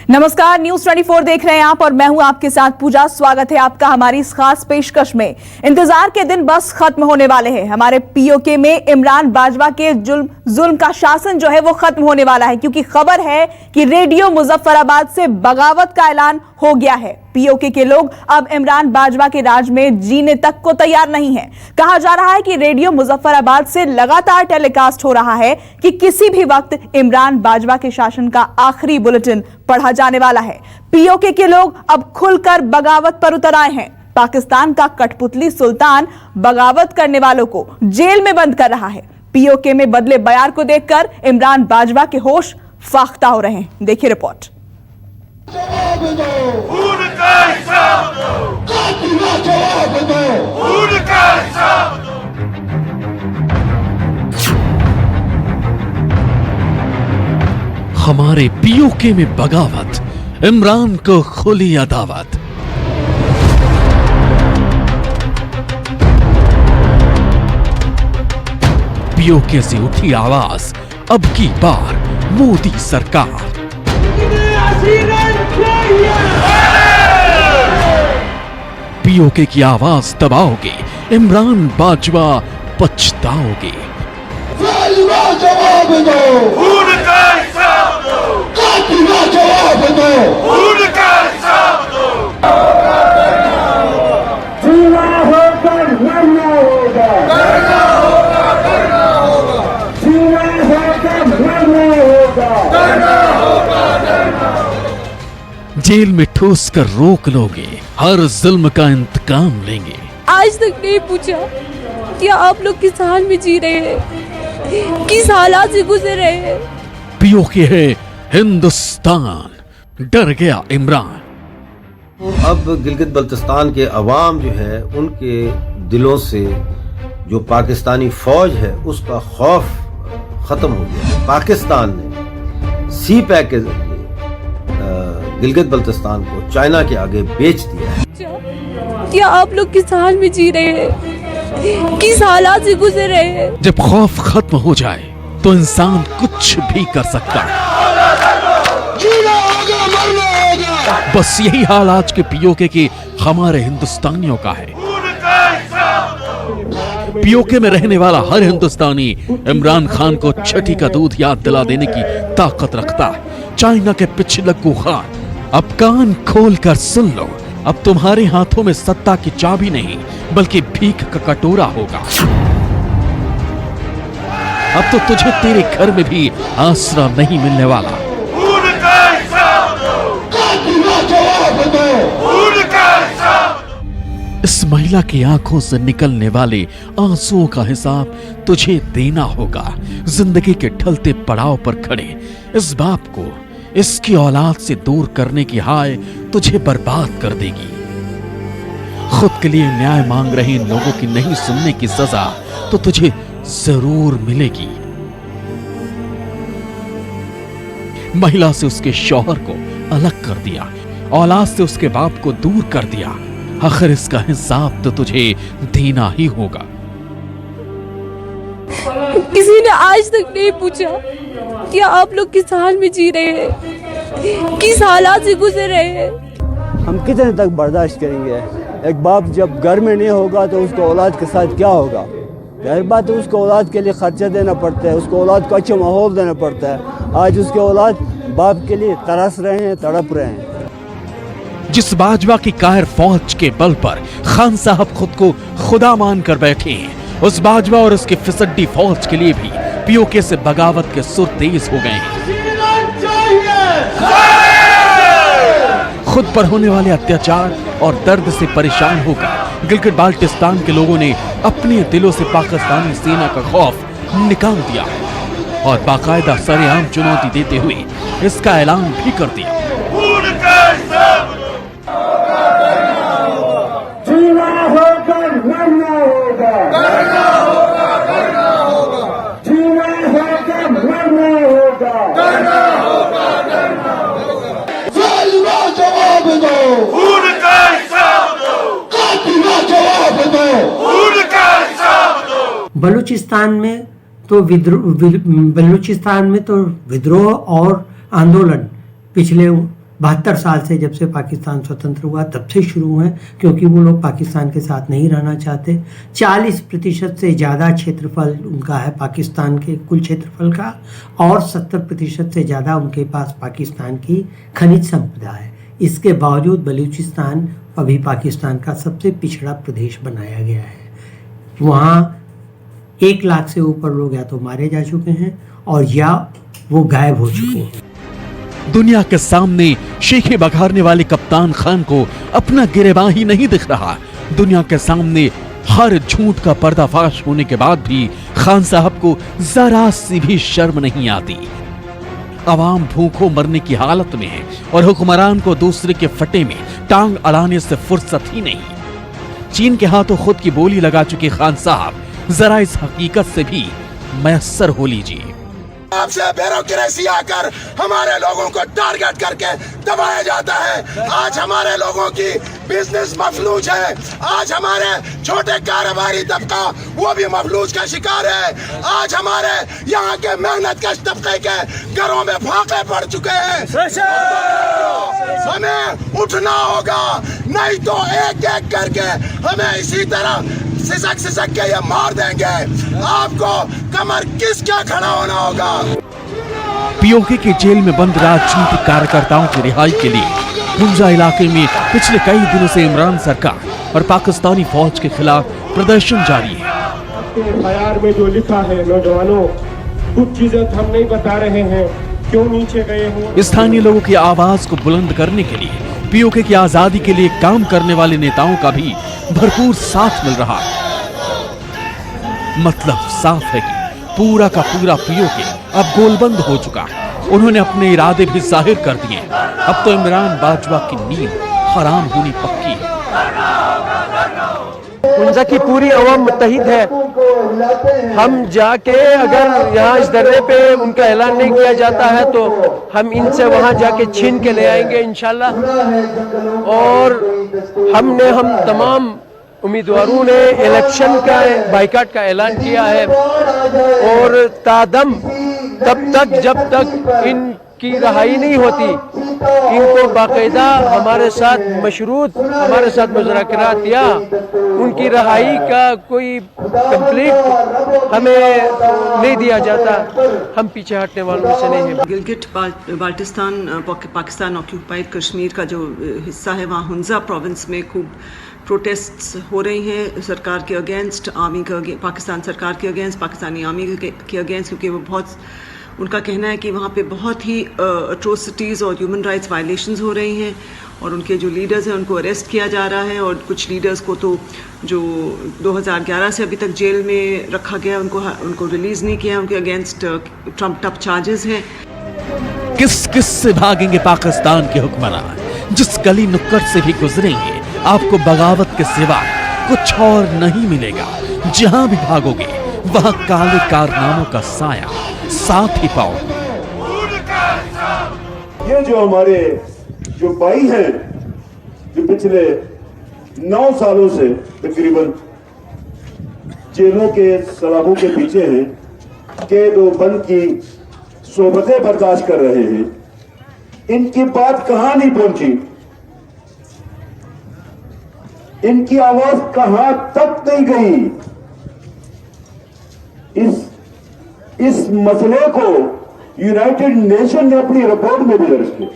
नमस्कार, न्यूज 24 देख रहे हैं आप और मैं हूं आपके साथ पूजा। स्वागत है आपका हमारी इस खास पेशकश में। इंतजार के दिन बस खत्म होने वाले हैं। हमारे पीओके में इमरान बाजवा के जुल्म का शासन जो है वो खत्म होने वाला है, क्योंकि खबर है कि रेडियो मुजफ्फराबाद से बगावत का ऐलान हो गया है। पीओके के लोग अब इमरान बाजवा के राज में जीने तक को तैयार नहीं है। कहा जा रहा है कि रेडियो मुजफ्फराबाद से लगातार टेलीकास्ट हो रहा है कि किसी भी वक्त इमरान बाजवा के शासन का आखिरी बुलेटिन पढ़ा जाने वाला है। पीओके के लोग अब खुलकर बगावत पर उतर आए हैं। पाकिस्तान का कठपुतली सुल्तान बगावत करने वालों को जेल में बंद कर रहा है। पीओके में बदले बयार को देखकर इमरान बाजवा के होश फाख्ता हो रहे हैं। देखिए रिपोर्ट। हमारे पीओके में बगावत, इमरान को खुली अदावत। पीओके से उठी आवाज, अब की बार मोदी सरकार। पीओके की आवाज दबाओगे, इमरान बाजवा पछताओगे। जवाब दो, जवाब दो, जीना होकर मरना होगा, जीना होकर मरना होगा। जेल में ठूस कर रोक लोगे, हर जुल्म का इंतकाम लेंगे। आज तक नहीं पूछा क्या आप लोग किस हाल में जी रहे हैं, किस हालात से गुजर रहे हैं। पीओके है हिंदुस्तान, डर गया इमरान। अब गिलगित बल्तिस्तान के अवाम जो है उनके दिलों से जो पाकिस्तानी फौज है उसका खौफ खत्म हो गया। पाकिस्तान ने सी पैक के जरिए गिलगित बल्तिस्तान को चाइना के आगे बेच दिया है। क्या आप लोग किस हाल में जी रहे हैं, किस हालात से गुजर रहे हैं। जब खौफ खत्म हो जाए तो इंसान कुछ भी कर सकता है। बस यही हाल आज के पीओके के हमारे हिंदुस्तानियों का है। पीओके में रहने वाला हर हिंदुस्तानी इमरान खान को छठी का दूध याद दिला देने की ताकत रखता है। चाइना के पिछलग्गू खान, अब कान खोल कर सुन लो। अब तुम्हारे हाथों में सत्ता की चाबी नहीं बल्कि भीख का कटोरा होगा। अब तो तुझे तेरे घर में भी आसरा नहीं मिलने वाला। इस महिला की आंखों से निकलने वाले आंसुओं का हिसाब तुझे देना होगा। जिंदगी के ढलते पड़ाव पर खड़े इस बाप को इसकी औलाद से दूर करने की हाय तुझे बर्बाद कर देगी। खुद के लिए न्याय मांग रहे इन लोगों की नहीं सुनने की सजा तो तुझे जरूर मिलेगी। महिला से उसके शौहर को अलग कर दिया, औलाद से उसके बाप को दूर कर दिया। आखिर इसका हिसाब तो तुझे देना ही होगा। किसी ने आज तक नहीं पूछा क्या आप लोग किस हाल में जी रहे हैं, किस हालात से गुजर रहे हैं। हम कितने तक बर्दाश्त करेंगे। एक बाप जब घर में नहीं होगा तो उसको औलाद के साथ क्या होगा। जाहिर बात है उसको औलाद के लिए खर्चा देना पड़ता है, उसको औलाद को अच्छा माहौल देना पड़ता है। आज उसके औलाद बाप के लिए तरस रहे हैं, तड़प रहे हैं। जिस बाजवा की कायर फौज के बल पर खान साहब खुद को खुदा मान कर बैठे हैं, उस बाजवा और उसकी फिसड्डी फौज के लिए भी पीओके से बगावत के सुर तेज हो गए हैं। खुद पर होने वाले अत्याचार और दर्द से परेशान होकर गिलगित बाल्टिस्तान के लोगों ने अपने दिलों से पाकिस्तानी सेना का खौफ निकाल दिया और बाकायदा सरेआम चुनौती देते हुए इसका ऐलान भी कर दिया। जीना होकर मरना होगा, जीना होकर मरना होगा। जवाब दो, जवाब दो। बलूचिस्तान में तो विद्रोह और आंदोलन पिछले 72 साल से जब से पाकिस्तान स्वतंत्र हुआ तब से शुरू हैं, क्योंकि वो लोग पाकिस्तान के साथ नहीं रहना चाहते। 40% से ज़्यादा क्षेत्रफल उनका है पाकिस्तान के कुल क्षेत्रफल का, और 70% से ज़्यादा उनके पास पाकिस्तान की खनिज संपदा है। इसके बावजूद बलूचिस्तान अभी पाकिस्तान का सबसे पिछड़ा प्रदेश बनाया गया है। वहाँ 1 लाख से ऊपर लोग या तो मारे जा चुके हैं और या वो गायब हो चुके हैं। दुनिया के सामने शेखे बघारने वाले कप्तान खान को अपना गिरेबान ही नहीं दिख रहा। दुनिया के सामने हर झूठ का पर्दाफाश होने के बाद भी खान साहब को जरा सी भी शर्म नहीं आती। अवाम भूखों मरने की हालत में है और हुक्मरान को दूसरे के फटे में टांग अड़ाने से फुर्सत ही नहीं। चीन के हाथों खुद की बोली लगा चुके खान साहब जरा इस हकीकत से भी मैसर हो लीजिए। आपसे ब्यूरोक्रेसी आकर हमारे लोगों को टारगेट करके दबाया जाता है। आज हमारे लोगों की बिजनेस मफलूज है। आज हमारे छोटे कारोबारी तबका वो भी मफलूज का शिकार है। आज हमारे यहाँ के मेहनत कश तबके के घरों में फाके पड़ चुके हैं। हमें उठना होगा, नहीं तो एक एक करके हमें इसी तरह सिसक के ये मार देंगे। आपको कमर किसका खड़ा होना होगा। पीओके के जेल में बंद राजनीतिक कार्यकर्ताओं की रिहाई के लिए हुंजा इलाके में पिछले कई दिनों से इमरान सरकार और पाकिस्तानी फौज के खिलाफ प्रदर्शन जारी है। FIR में जो लिखा है नौजवानों, कुछ चीजें हम नहीं बता रहे हैं, क्यों नीचे गए हो। स्थानीय लोगों की आवाज को बुलंद करने के लिए पीओके की आजादी के लिए काम करने वाले नेताओं का भी भरपूर साथ मिल रहा है। मतलब साफ है कि पूरा का पूरा पीओके अब गोलबंद हो चुका है। उन्होंने अपने इरादे भी जाहिर कर दिए। अब तो इमरान बाजवा की नींद हराम होनी पक्की है। हुंजा की पूरी अवाम मुत्तहिद है। हम जाके अगर यहाँ इस धरने पे उनका ऐलान नहीं किया जाता है तो हम इनसे वहाँ जाके छीन के ले आएंगे इंशाल्लाह। और हम तमाम उम्मीदवारों ने इलेक्शन का बाइकाट का ऐलान किया है और तादम तब तक जब तक इनकी रहाई नहीं होती, इनको बाकायदा हमारे साथ मशरूत हमारे साथ मुज़ाकरात या उनकी रहाई का कोई कंप्लीट हमें नहीं दिया जाता, हम पीछे हटने वालों में से नहीं हैं। गिलगिट बाल्टिस्तान पाकिस्तान ऑक्यूपाइड कश्मीर का जो हिस्सा है, वहाँ हुंजा प्रोविंस में खूब प्रोटेस्ट्स हो रही हैं सरकार के अगेंस्ट, आर्मी के पाकिस्तान सरकार के अगेंस्ट, पाकिस्तानी आर्मी के अगेंस्ट, क्योंकि वो बहुत उनका कहना है कि वहाँ पे बहुत ही अट्रोसिटीज़ और ह्यूमन राइट्स वायलेशंस हो रही हैं और उनके जो लीडर्स हैं उनको अरेस्ट किया जा रहा है और कुछ लीडर्स को तो जो 2011 से अभी तक जेल में रखा गया उनको रिलीज़ नहीं किया, उनके अगेंस्ट ट्रम्प टप चार्जेस हैं। किस किस से भागेंगे पाकिस्तान के हुक्मरान? जिस गली नुक्कड़ से भी गुजरेंगे आपको बगावत के सिवा कुछ और नहीं मिलेगा। जहां भी भागोगे वहां काले कारनामों का साया साथ ही पाओगे। ये जो हमारे जो भाई हैं जो पिछले 9 सालों से तकरीबन जेलों के सलाखों के पीछे हैं, कैद व बंद की सोबतें बर्दाश्त कर रहे हैं, इनकी बात कहां नहीं पहुंची, इनकी आवाज कहां तक नहीं गई। इस मसले को यूनाइटेड नेशन ने अपनी रिपोर्ट में भी दर्ज किया।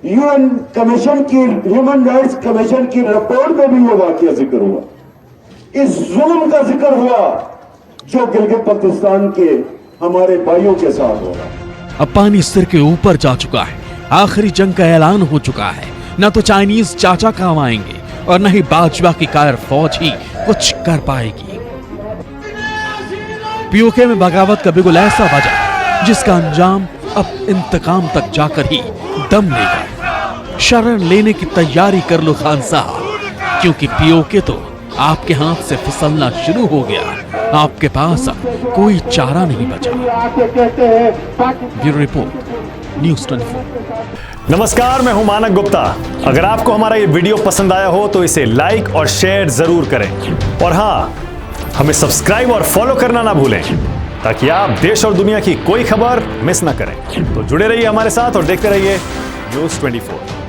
यूएन कमीशन की, ह्यूमन राइट्स कमीशन की रिपोर्ट में भी यह वाकया जिक्र हुआ, इस जुल्म का जिक्र हुआ जो गिलगित बल्तिस्तान के हमारे भाइयों के साथ हो रहा। अब पानी सिर के ऊपर जा चुका है। आखिरी जंग का ऐलान हो चुका है। न तो चाइनीज चाचा काम आएंगे और न ही बाजवा की कायर फौज ही कुछ कर पाएगी। पीओके में बगावत का बिगुल ऐसा बजा जिसका अंजाम अब इंतकाम तक जाकर ही दम लेगा। शरण लेने की तैयारी कर लो खान साहब, क्योंकि पीओके तो आपके हाथ से फिसलना शुरू हो गया। आपके पास अब कोई चारा नहीं बचा। Bureau report, news 24। नमस्कार, मैं हूं मानक गुप्ता। अगर आपको हमारा ये वीडियो पसंद आया हो तो इसे लाइक और शेयर जरूर करें और हाँ, हमें सब्सक्राइब और फॉलो करना ना भूलें ताकि आप देश और दुनिया की कोई खबर मिस ना करें। तो जुड़े रहिए हमारे साथ और देखते रहिए न्यूज 24।